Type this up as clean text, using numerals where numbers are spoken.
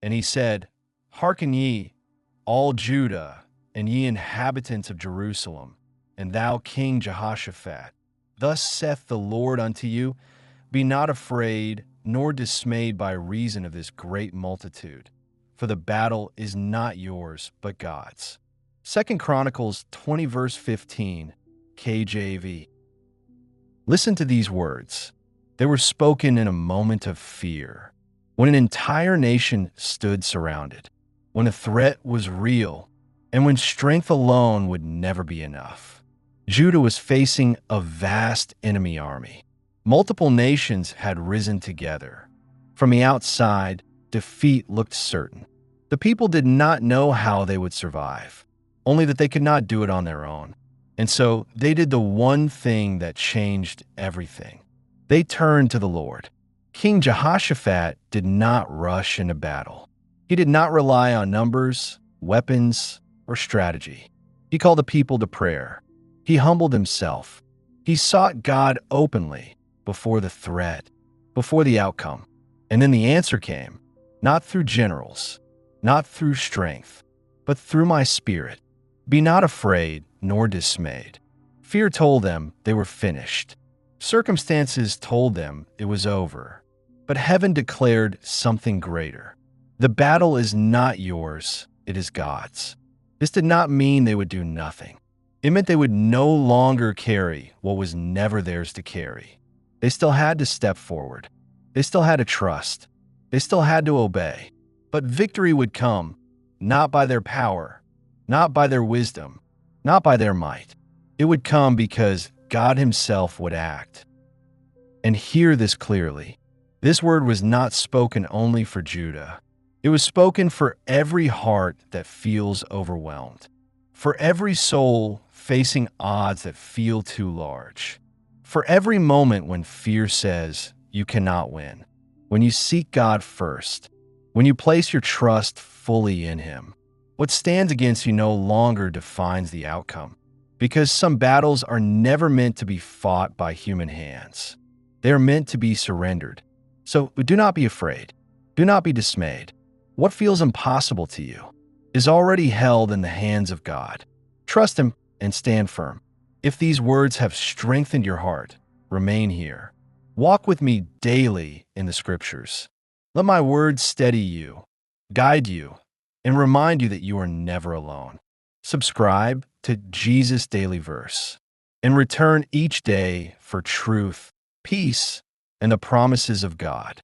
And he said, Hearken ye, all Judah, and ye inhabitants of Jerusalem, and thou King Jehoshaphat. Thus saith the Lord unto you, Be not afraid, nor dismayed by reason of this great multitude, for the battle is not yours, but God's. 2 Chronicles 20 verse 15, KJV. Listen to these words. They were spoken in a moment of fear, when an entire nation stood surrounded, when a threat was real, and when strength alone would never be enough. Judah was facing a vast enemy army. Multiple nations had risen together. From the outside, defeat looked certain. The people did not know how they would survive, only that they could not do it on their own. And so they did the one thing that changed everything. They turned to the Lord. King Jehoshaphat did not rush into battle. He did not rely on numbers, weapons, or strategy. He called the people to prayer. He humbled himself. He sought God openly before the threat, before the outcome. And then the answer came, not through generals, not through strength, but through my spirit. Be not afraid, nor dismayed. Fear told them they were finished. Circumstances told them it was over. But heaven declared something greater. The battle is not yours, it is God's. This did not mean they would do nothing. It meant they would no longer carry what was never theirs to carry. They still had to step forward. They still had to trust. They still had to obey. But victory would come, not by their power, not by their wisdom, not by their might. It would come because God himself would act. And hear this clearly. This word was not spoken only for Judah. It was spoken for every heart that feels overwhelmed, for every soul facing odds that feel too large, for every moment when fear says you cannot win, when you seek God first, when you place your trust fully in him. What stands against you no longer defines the outcome, because some battles are never meant to be fought by human hands. They are meant to be surrendered. So do not be afraid. Do not be dismayed. What feels impossible to you is already held in the hands of God. Trust him and stand firm. If these words have strengthened your heart, remain here. Walk with me daily in the scriptures. Let my words steady you, guide you, and remind you that you are never alone. Subscribe to Jesus-DailyVerse and return each day for truth, peace, and the promises of God.